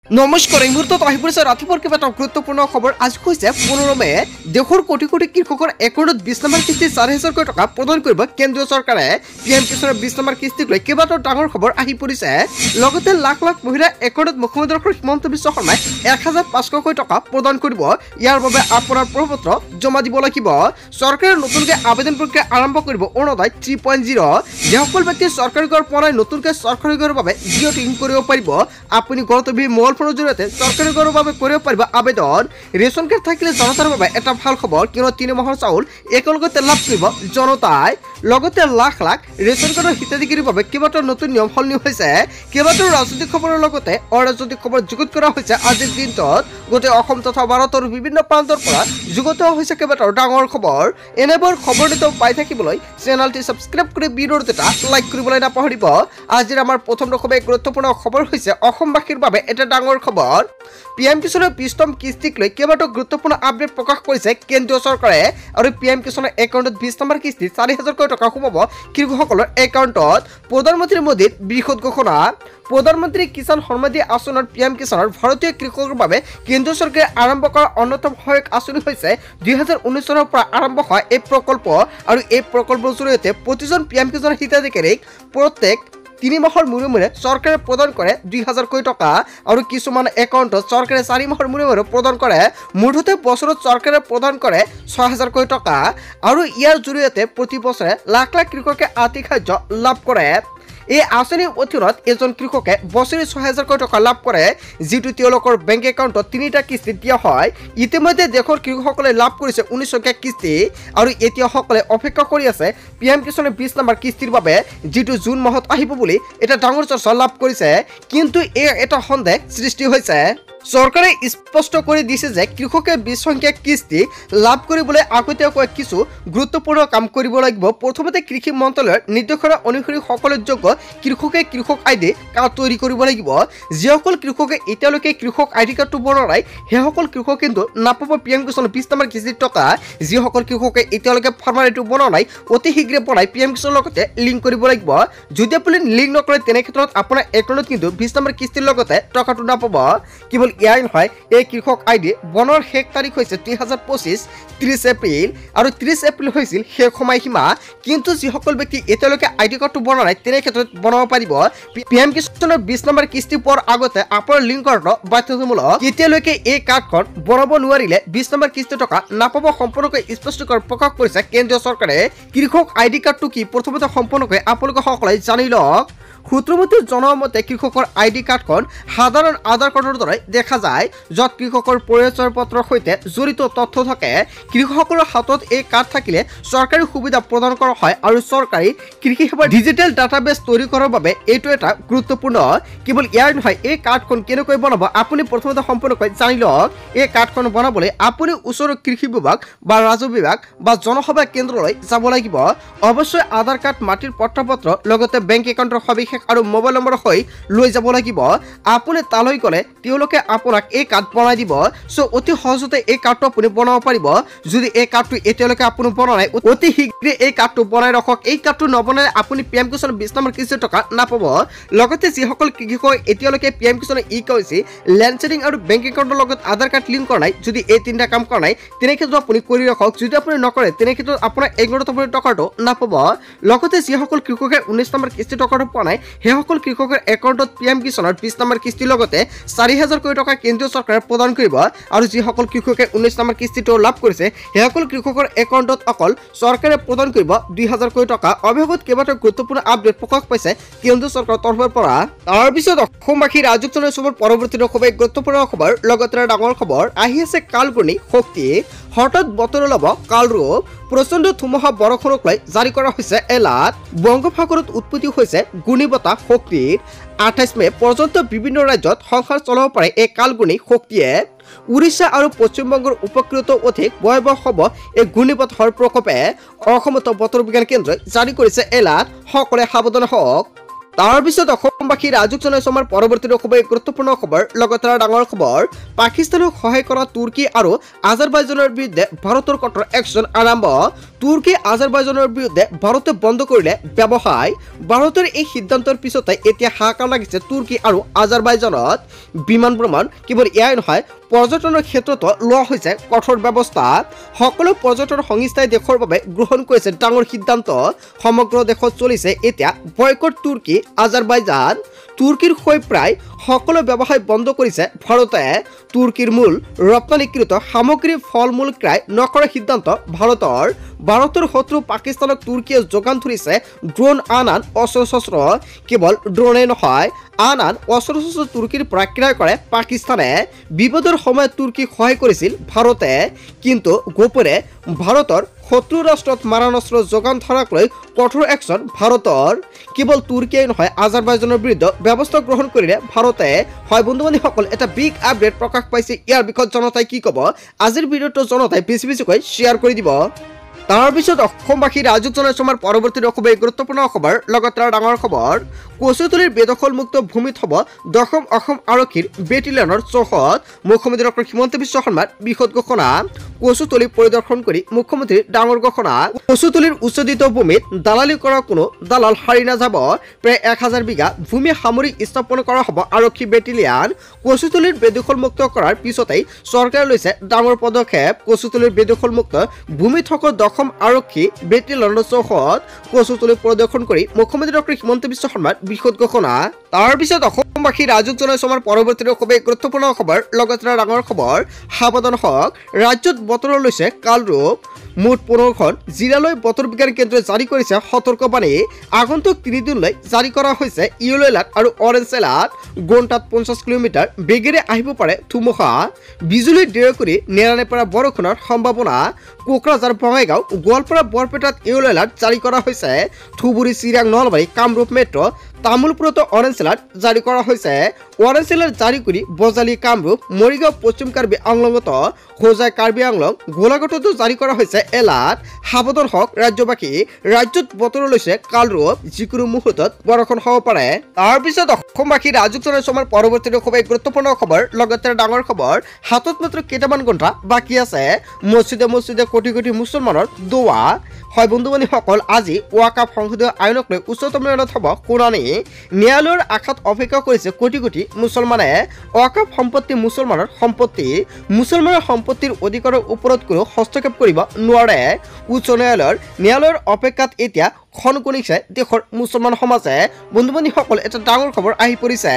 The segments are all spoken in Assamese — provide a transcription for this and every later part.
নমস্কাৰ এই মুহূৰ্তত আহি পৰিছে ৰাতিপুৱাৰ কেইবাটাও গুৰুত্বপূৰ্ণ খবৰ। আজি হৈছে 15 মে। দেশৰ কোটি কোটি কৃষকৰ একাউণ্টত 20 নম্বৰ কিস্তি 4,000 টকা প্ৰদান কৰিব কেন্দ্ৰীয় চৰকাৰে। পিএম কিষাণৰ 20 নম্বৰ কিস্তিক লৈ কেইবাটাও ডাঙৰ খবৰ আহি পৰিছে। লগতে লাখ লাখ মহিলাৰ একাউণ্টত মুখ্যমন্ত্ৰী হিমন্ত বিশ্ব শৰ্মাই 1,500 টকা প্ৰদান কৰিব। ইয়াৰ বাবে আপোনাৰ প্ৰপত্ৰ জমা দিব লাগিব। চৰকাৰে নতুনকৈ আবেদন প্ৰক্ৰিয়া আৰম্ভ কৰিব অৰুণোদয় 3.0। যিসকল ব্যক্তিয়ে চৰকাৰী ঘৰ পোৱা নাই নতুনকৈ চৰকাৰী ঘৰৰ বাবে জিঅ' টিং কৰিব পাৰিব। আপুনি ঘৰতে মোবাইল ফোনৰ জৰিয়তে চৰকাৰী ঘৰৰ বাবে কৰিব পাৰিব আবেদন। ৰেচন কাৰ্ড থাকিলে জনতাৰ বাবে এটা ভাল খবৰ, কিয়নো 3 মাহৰ চাউল একেলগতে লাভ কৰিব জনতাই। লগতে লাখ লাখ ৰেচন কাৰ্ডৰ হিতাধিকাৰীৰ বাবে কেইবাটাও নতুন নিয়ম সলনি হৈছে। কেইবাটাও ৰাজনৈতিক খবৰৰ লগতে অৰাজনৈতিক খবৰ যুগুত কৰা হৈছে আজিৰ দিনটোত। গোটেই অসম তথা ভাৰতৰ বিভিন্ন প্ৰান্তৰ পৰা যুগুত হৈছে কেইবাটাও ডাঙৰ খবৰ। এনেবোৰ খবৰ নিতৌ পাই থাকিবলৈ চেনেলটি ছাবস্ক্ৰাইব কৰি ভিডিঅ'টো এটা লাইক কৰিবলৈ নাপাহৰিব। আজিৰ আমাৰ প্ৰথম খুবেই গুৰুত্বপূৰ্ণ খবৰ হৈছে অসমবাসীৰ বাবে এটা ডাঙৰ খবৰ। পিএম কিষাণৰ 20তম কিস্তিক লৈ কেইবাটাও গুৰুত্বপূৰ্ণ আপডেট প্ৰকাশ কৰিছে কেন্দ্ৰীয় চৰকাৰে। আৰু পিএম কিষাণৰ একাউণ্টত 20 নম্বৰ কিস্তি 4,000 টকা সোমাব কৃষকসকলৰ একাউণ্টত। প্ৰধানমন্ত্ৰী মোদীৰ বৃহৎ ঘোষণা। প্ৰধানমন্ত্ৰী কিষাণ সন্মানিধি আঁচনিৰ পিএম কিষাণৰ ভাৰতীয় কৃষকৰ বাবে কেন্দ্ৰীয় চৰকাৰে আৰম্ভ কৰা অন্যতম সহায়ক আঁচনি হৈছে 2019 চনৰ পৰা আৰম্ভ হোৱা এই প্ৰকল্প। আৰু এই প্ৰকল্পৰ জৰিয়তে প্ৰতিজন পিএম কিষাণ হিতাধিকাৰীক প্ৰত্যেক 3 মাহৰ মূৰে মূৰে চৰকাৰে প্ৰদান কৰে 2,000 টকা। আৰু কিছুমান একাউণ্টত চৰকাৰে 4 মাহৰ মূৰে মূৰে প্ৰদান কৰে। মুঠতে বছৰত চৰকাৰে প্ৰদান কৰে 6,000 টকা। আৰু ইয়াৰ জৰিয়তে প্ৰতি বছৰে লাখ লাখ কৃষকে আৰ্থিক সাহায্য লাভ কৰে। এই আঁচনিৰ অধীনত এজন কৃষকে বছৰি 6,000 টকা লাভ কৰে, যিটো তেওঁলোকৰ বেংক একাউণ্টত 3টা কিস্তিত দিয়া হয়। ইতিমধ্যে দেশৰ কৃষকসকলে লাভ কৰিছে 19 কিস্তি। আৰু এতিয়া সকলে অপেক্ষা কৰি আছে পিএম কিষাণৰ 20 নম্বৰ কিস্তিৰ বাবে, যিটো জুন মাহত আহিব বুলি এটা ডাঙৰ চৰ্চা লাভ কৰিছে। কিন্তু এটা সন্দেহ সৃষ্টি হৈছে। চৰকাৰে স্পষ্ট কৰি দিছে যে কৃষকে 20 সংখ্যক কিস্তি লাভ কৰিবলৈ আগতীয়াকৈ কিছু গুৰুত্বপূৰ্ণ কাম কৰিব লাগিব। প্ৰথমতে কৃষি মন্ত্ৰালয়ৰ নিৰ্দেশনা অনুসৰি সকলো যোগ্য কৃষকে কৃষক আইডি কাৰ্ড তৈৰি কৰিব লাগিব। যিসকল কৃষকে এতিয়ালৈকে কৃষক আইডি কাৰ্ডটো বনোৱা নাই সেইসকল কৃষক কিন্তু নাপাব পিএম কিষাণৰ 20 নম্বৰ কিস্তিৰ টকা। যিসকল কৃষকে এতিয়ালৈকে ফাৰ্মাৰ আইডি বনোৱা নাই অতি শীঘ্ৰে বনাই পিএম কিষাণৰ লগতে লিংক কৰিব লাগিব। যদি আপুনি লিংক নকৰে তেনে ক্ষেত্ৰত আপোনাৰ একাউণ্টত কিন্তু 20 নম্বৰ কিস্তিৰ লগতে টকাটো নাপাব। কেৱল ইয়াই নহয়, এই কৃষক আইডি বনোৱাৰ শেষ তাৰিখ হৈছে 2025 30 এপ্ৰিল। আৰু 30 এপ্ৰিল হৈছিল শেষ সময়সীমা। কিন্তু যিসকল ব্যক্তি এতিয়ালৈকে আইডি কাৰ্ডটো বনোৱা নাই তেনে ক্ষেত্ৰত বনাব পাৰিব। পিএম কিষাণৰ 20 নম্বৰ কিস্তি পোৱাৰ আগতে আপোনাৰ লিংক কৰাটো বাধ্যতামূলক। এতিয়ালৈকে এই কাৰ্ডখন বনাব নোৱাৰিলে 20 নম্বৰ কিস্তি টকা নাপাব সম্পূৰ্ণকৈ স্পষ্টকৈ প্ৰকাশ কৰিছে কেন্দ্ৰীয় চৰকাৰে। কৃষক আইডি কাৰ্ডটো কি প্ৰথমতে সম্পূৰ্ণকৈ আপোনালোকে সকলোৱে জানি লওক। সূত্ৰমতে জনোৱা মতে কৃষকৰ আইডি কাৰ্ডখন সাধাৰণ আধাৰ কাৰ্ডৰ দৰে দেখা যায়, য'ত কৃষকৰ পৰিচয় পত্ৰৰ সৈতে জড়িত তথ্য থাকে। কৃষকসকলৰ হাতত এই কাৰ্ড থাকিলে চৰকাৰী সুবিধা প্ৰদান কৰা হয়। আৰু চৰকাৰী কৃষি সেৱাৰ ডিজিটেল ডাটাবেছ তৈৰি কৰাৰ বাবে এইটো এটা গুৰুত্বপূৰ্ণ। কেৱল ইয়াৰ নহয়, এই কাৰ্ডখন কেনেকৈ বনাব আপুনি প্ৰথমতে সম্পূৰ্ণকৈ জানি লওক। এই কাৰ্ডখন বনাবলৈ আপুনি ওচৰৰ কৃষি বিভাগ বা ৰাজহ বিভাগ বা জনসেৱা কেন্দ্ৰলৈ যাব লাগিব। অৱশ্যই আধাৰ কাৰ্ড, মাটিৰ পত্ৰপত্ৰ লগতে বেংক একাউণ্টৰ সবিশেষ আৰু মোবাইল নম্বৰ হৈ লৈ যাব লাগিব। আপুনি তালৈ গ'লে তেওঁলোকে আপোনাক এই কাৰ্ড বনাই দিব। অতি সহজতে এই কাৰ্ডটো আপুনি বনাব পাৰিব। যদি এই কাৰ্ডটো এতিয়ালৈকে আপুনি বনোৱা নাই অতি শীঘ্ৰে এই কাৰ্ডটো বনাই ৰাখক। এই কাৰ্ডটো নবনালে আপুনি পিএম কিষাণৰ 20 নম্বৰ কিস্তিৰ টকা নাপাব। লগতে যিসকল কৃষক এতিয়ালৈকে পিএম কিষাণৰ ই-KYC, লেণ্ড ছেডিং আৰু বেংক একাউণ্টৰ লগত আধাৰ কাৰ্ড লিংক কৰা নাই, যদি এই 3টা কাম কৰা নাই তেনে ক্ষেত্ৰত আপুনি কৰি ৰাখক। যদি আপুনি নকৰে তেনে ক্ষেত্ৰত আপোনাৰ একাউণ্টত আপুনি টকাটো নাপাব। লগতে যিসকল কৃষকে 19 নম্বৰ কিস্তি টকাটো পোৱা নাই সেইসকল কৃষকৰ একাউণ্টত পিএম কিষাণৰ 20 নম্বৰ কিস্তিৰ লগতে 4,000 টকা কেন্দ্ৰীয় চৰকাৰে প্ৰদান কৰিব। আৰু যিসকল কৃষকে 19 নম্বৰ কিস্তিটো লাভ কৰিছে সেইসকল কৃষকৰ একাউণ্টত অকল চৰকাৰে প্ৰদান কৰিব 2,000 টকা। অভিযোগত কেইবাটাও গুৰুত্বপূৰ্ণ আপডেট প্ৰকাশ পাইছে কেন্দ্ৰীয় চৰকাৰৰ তৰফৰ পৰা। তাৰপিছত অসমবাসী ৰাজ্যিক জনসভাৰ পৰৱৰ্তী খুবেই গুৰুত্বপূৰ্ণ খবৰ, লগতে ডাঙৰ খবৰ আহি আছে কালগুনি শক্তি। হঠাৎ বতৰৰ ল'ব কাল ৰূপ। প্ৰচণ্ড ধুমুহা বৰষুণক লৈ জাৰি কৰা হৈছে এলাৰ্ট। বংগোপসাগৰত উৎপত্তি হৈছে ঘূৰ্ণীবতাহ শক্তিৰ। 28 মে পৰ্যন্ত বিভিন্ন ৰাজ্যত সংসাৰ চলাব পাৰে এই কালগুনি শক্তিয়ে। উৰিষ্যা আৰু পশ্চিমবংগৰ উপকূলত অধিক ভয়াৱহ হ'ব এই ঘূৰ্ণীবতাহৰ প্ৰকোপে। অসমত বতৰ বিজ্ঞান কেন্দ্ৰই জাৰি কৰিছে এলাৰ্ট, সকলোৱে সাৱধান হওক। তাৰ পিছত অসমবাসী ৰাজুক জনাইছো আমাৰ পৰৱৰ্তী খুবেই গুৰুত্বপূৰ্ণ খবৰ লগতে ডাঙৰ খবৰ পাকিস্তানক সহায় কৰা তুৰ্কী আৰু আজাৰবাইজানৰ বিৰুদ্ধে ভাৰতৰ কঠোৰ একশ্যন আৰম্ভ তুৰ্কী আজাৰবাইজানৰ বিৰুদ্ধে ভাৰতে বন্ধ কৰিলে ব্যৱসায় ভাৰতৰ এই সিদ্ধান্তৰ পিছতে এতিয়া হাহাকাৰ লাগিছে তুৰ্কী আৰু আজাৰবাইজানত বিমান ভ্ৰমণ কেৱল এয়াই নহয় পৰ্যটনৰ ক্ষেত্ৰতো লোৱা হৈছে কঠোৰ ব্যৱস্থা সকলো পৰ্যটন সংস্থাই দেশৰ বাবে গ্ৰহণ কৰিছে ডাঙৰ সিদ্ধান্ত সমগ্ৰ দেশত চলিছে এতিয়া বয়কট তুৰ্কী আজাৰবাইজান তুৰ্কীৰ হৈ প্ৰায় সকলো ব্যৱসায় বন্ধ কৰিছে ভাৰতে তুৰ্কীৰ মূল ৰপ্তানিকৃত সামগ্ৰী ফল মূল ক্ৰয় নকৰাৰ সিদ্ধান্ত ভাৰতৰ শত্ৰু পাকিস্তানক তুৰ্কীয়ে যোগান ধৰিছে ড্ৰোন আন অস্ত্ৰ শস্ত্ৰ কেৱল ড্ৰোনেই নহয় আন অস্ত্ৰ শস্ত্ৰ তুৰ্কীৰ পৰা ক্ৰয় কৰে পাকিস্তানে বিপদৰ সময়ত তুৰ্কীক সহায় কৰিছিল ভাৰতে কিন্তু গোপনে ভাৰতৰ শত্ৰু ৰাষ্ট্ৰত মাৰণাস্ত্ৰ যোগান ধৰাকৈ কঠোৰ একশ্যন ভাৰতৰ কেৱল তুৰ্কীয়ে নহয় আজাৰবাইজানৰ বিৰুদ্ধে ব্যৱস্থা গ্ৰহণ কৰিলে ভাৰতে হয় বন্ধু বান্ধৱীসকল এটা বিগ আপডেট প্ৰকাশ পাইছে ইয়াৰ বিষয়ত জনতাই কি ক'ব আজিৰ ভিডিঅ'টো জনতাই বেছিকৈ শ্বেয়াৰ কৰি দিব তাৰ পিছত অসমবাসী ৰাজুক জনাইছো আমাৰ পৰৱৰ্তী খুবেই গুৰুত্বপূৰ্ণ খবৰ লগতে ডাঙৰ খবৰ কচুতলিৰ বেদখলমুক্ত ভূমিত হ'ব 10ম অসম আৰক্ষীৰ বেটেলিয়নৰ চৌহদ মুখ্যমন্ত্ৰী ডক্টৰ হিমন্ত বিশ্ব শৰ্মাৰ বিশদ ঘোষণা কচুতলি পৰিদৰ্শন কৰি মুখ্যমন্ত্ৰীৰ ডাঙৰ ঘোষণা কচুতলিৰ উচ্ছেদিত ভূমিত দালালি কৰা কোনো দালাল হাৰি নাযাব প্ৰায় 1000 বিঘা ভূমি সামৰি স্থাপন কৰা হ'ব আৰক্ষী বেটেলিয়ন কচুতলিৰ বেদখলমুক্ত কৰাৰ পিছতেই চৰকাৰে লৈছে ডাঙৰ পদক্ষেপ কচুতলিৰ বেদখলমুক্ত ভূমি থকা 10ম আৰক্ষী বেটেলিয়নৰ চৌহদ কচুতলি পৰিদৰ্শন কৰি মুখ্যমন্ত্ৰী ডক্টৰ হিমন্ত বিশ্ব শৰ্মাৰ বিশদ ঘোষণা তাৰ পিছত অসমবাসী ৰাজুক জনাইছো আমাৰ পৰৱৰ্তী খুবেই গুৰুত্বপূৰ্ণ খবৰ লগতে ডাঙৰ খবৰ সাৱধান হওক ৰাজ্যত বতৰৰ লৈছে কালৰূপ মুঠ 15খন জিলালৈ বতৰ বিজ্ঞান কেন্দ্ৰই জাৰি কৰিছে সতৰ্কবাণী আগন্তুক 3 দিনলৈ জাৰি কৰা হৈছে ইয়েলো এলাৰ্ট আৰু অৰেঞ্জ এলাৰ্ট ঘণ্টাত 50 কিলোমিটাৰ বেগেৰে আহিব পাৰে ধুমুহা বিজুলী ডেৰকুৰি নেৰানেপেৰা বৰষুণৰ সম্ভাৱনা কোকৰাঝাৰ বঙাইগাঁও গোৱালপাৰা বৰপেটাত ইয়েলো এলাৰ্ট জাৰি কৰা হৈছে ধুবুৰী চিৰাং নলবাৰী কামৰূপ মেট্ৰ তামুলপুৰতো অৰেঞ্জ এলাৰ্ট জাৰি কৰা হৈছে অৰেঞ্জ এলাৰ্ট জাৰি কৰি বজালি কামৰূপ মৰিগাঁও পশ্চিম কাৰ্বি আংলঙত হোজাই কাৰ্বি আংলং গোলাঘাটতো জাৰি কৰা হৈছে এলাৰ্ট সাৱধান হওক ৰাজ্যবাসী ৰাজ্যত বতৰ লৈছে কালৰূপ যিকোনো মুহূৰ্তত বৰষুণ হ'ব পাৰে তাৰ পিছত অসমবাসী ৰাজুক জনাইছো আমাৰ পৰৱৰ্তী খুবেই গুৰুত্বপূৰ্ণ খবৰ লগতে ডাঙৰ খবৰ হাতত মাত্ৰ কেইটামান ঘণ্টা বাকী আছে মছজিদে কোটি কোটি মুছলমানৰ দোৱা হয় বন্ধু বান্ধৱীসকল আজি ওয়াকাফ সংসদীয় আইনক লৈ উচ্চতম ন্যায়ালয়ত হ'ব শুনানি ন্যায়ালয়ৰ আশাত অপেক্ষা কৰিছে কোটি কোটি মুছলমানে ওয়াকাফ সম্পত্তি মুছলমানৰ সম্পত্তিৰ অধিকাৰৰ ওপৰত কোনো হস্তক্ষেপ কৰিব নোৱাৰে উচ্চ ন্যায়ালয়ৰ অপেক্ষাত এতিয়া খন কণিছে দেশৰ মুছলমান সমাজে বন্ধু বান্ধৱীসকল এটা ডাঙৰ খবৰ আহি পৰিছে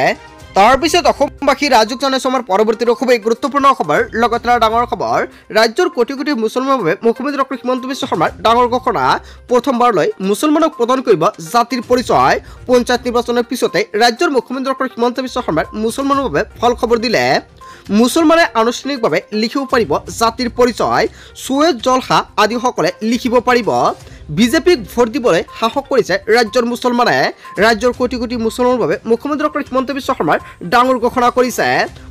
তাৰ পিছত অসমবাসী ৰাজুক জনাইছো আমাৰ পৰৱৰ্তী খুবেই গুৰুত্বপূৰ্ণ খবৰ লগতে ডাঙৰ খবৰ ৰাজ্যৰ কোটি কোটি মুছলমানৰ বাবে মুখ্যমন্ত্ৰী ডক্টৰ হিমন্ত বিশ্ব শৰ্মাৰ ডাঙৰ ঘোষণা প্ৰথমবাৰলৈ মুছলমানক প্ৰদান কৰিব জাতিৰ পৰিচয় পঞ্চায়ত নিৰ্বাচনৰ পিছতে ৰাজ্যৰ মুখ্যমন্ত্ৰী ডক্টৰ হিমন্ত বিশ্ব শৰ্মাৰ মুছলমানৰ বাবে ভাল খবৰ দিলে মুছলমানে আনুষ্ঠানিকভাৱে লিখিব পাৰিব জাতিৰ পৰিচয় সুৱেজ জলহা আদিসকলে লিখিব পাৰিব বিজেপিক ভোট দিবলৈ সাহস কৰিছে ৰাজ্যৰ মুছলমানে ৰাজ্যৰ কোটি কোটি মুছলমানৰ বাবে মুখ্যমন্ত্ৰী ডক্টৰ হিমন্ত বিশ্ব শৰ্মাৰ ডাঙৰ ঘোষণা কৰিছে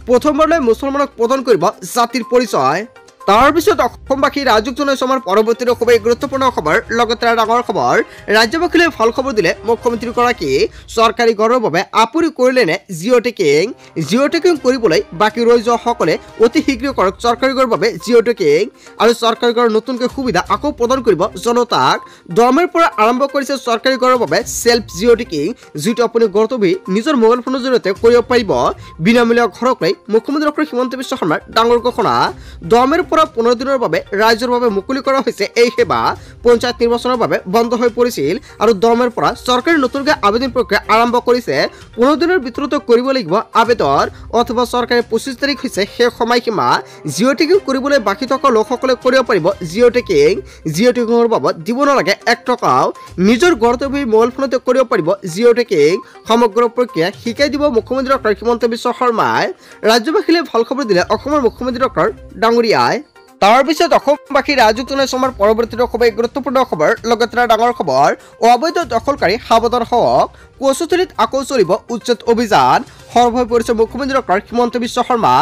প্ৰথমবাৰলৈ মুছলমানক প্ৰদান কৰিব জাতিৰ পৰিচয় তাৰ পিছত অসমবাসী ৰাজুক জনাইছো আমাৰ পৰৱৰ্তী খুবেই গুৰুত্বপূৰ্ণ খবৰ লগতে ডাঙৰ খবৰ ৰাজ্যবাসীলৈ ভাল খবৰ দিলে মুখ্যমন্ত্ৰীগৰাকী চৰকাৰী ঘৰৰ বাবে আপুনি কৰিলে নে জিঅ' টেকিং কৰিবলৈ বাকী ৰৈ যোৱাসকলে অতি শীঘ্ৰ কৰক চৰকাৰী ঘৰৰ বাবে জিঅ' টেকিং আৰু চৰকাৰী ঘৰৰ নতুনকৈ সুবিধা আকৌ প্ৰদান কৰিব জনতাক দৰমহাৰ পৰা আৰম্ভ কৰিছে চৰকাৰী ঘৰৰ বাবে সেল্ফ জিঅ' টেকিং যিটো আপুনি ঘৰতে বহি নিজৰ মোবাইল ফোনৰ জৰিয়তে কৰিব পাৰিব বিনামূলীয়া ঘৰক লৈ মুখ্যমন্ত্ৰী ডক্টৰ হিমন্ত বিশ্ব শৰ্মাৰ ডাঙৰ ঘোষণা দৰমহাৰ 15 দিনৰ বাবে ৰাজ্যৰ বাবে মুকলি কৰা হৈছে এই সেৱা পঞ্চায়ত নিৰ্বাচনৰ বাবে বন্ধ হৈ পৰিছিল আৰু দৰমহাৰ পৰা চৰকাৰে নতুনকৈ আবেদন প্ৰক্ৰিয়া আৰম্ভ কৰিছে 15 দিনৰ ভিতৰত কৰিব লাগিব আবেদন অথবা চৰকাৰে 25 তাৰিখ হৈছে শেষ সময়সীমা জিঅ' টেকিং কৰিবলৈ বাকী থকা লোকসকলে কৰিব পাৰিব জিঅ' টেকিংৰ বাবদ দিব নালাগে 1 টকাও নিজৰ ঘৰতে বহি মোবাইল ফোনতে কৰিব পাৰিব জিঅ' টেকিং সমগ্ৰ প্ৰক্ৰিয়া শিকাই দিব মুখ্যমন্ত্ৰী ডক্টৰ হিমন্ত বিশ্ব শৰ্মাই ৰাজ্যবাসীলৈ ভাল খবৰ দিলে অসমৰ মুখ্যমন্ত্ৰী ডক্টৰ ডাঙৰীয়াই তাৰ পিছত অসমবাসী ৰাজুক জনাইছো আমাৰ পৰৱৰ্তী খুবেই গুৰুত্বপূৰ্ণ খবৰ লগতে ডাঙৰ খবৰ অবৈধ দখলকাৰী সাৱধান হওক কচুতলিত আকৌ চলিব উচ্ছেদ অভিযান সৰব হৈ পৰিছে মুখ্যমন্ত্ৰী doctor Himanta Biswa Sarma.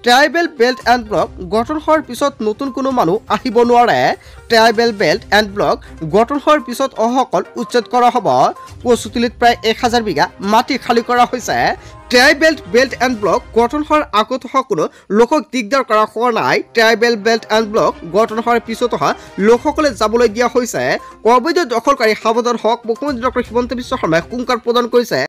Tribal belt and block গঠন হোৱাৰ পিছত নতুন কোনো মানুহ আহিব নোৱাৰে। ট্ৰাইবেল বেল্ট এণ্ড ব্লক গঠন হোৱাৰ পিছত অহসকল উচ্ছেদ কৰা হ'ব। কচুতলিত প্ৰায় 1000 বিঘা মাটি খালী কৰা হৈছে। ট্ৰাইবেল বেল্ট এণ্ড ব্লক গঠন হোৱাৰ আগত অহা কোনো লোকক দিগদাৰ কৰা হোৱা নাই। ট্ৰাইবেল বেল্ট এণ্ড ব্লক গঠন হোৱাৰ পিছত অহা লোকসকলে যাবলৈ দিয়া হৈছে। অবৈধ দখলকাৰী সাৱধান হওক, মুখ্যমন্ত্ৰী ডক্টৰ হিমন্ত বিশ্ব শৰ্মাই হুংকাৰ প্ৰদান কৰিছে।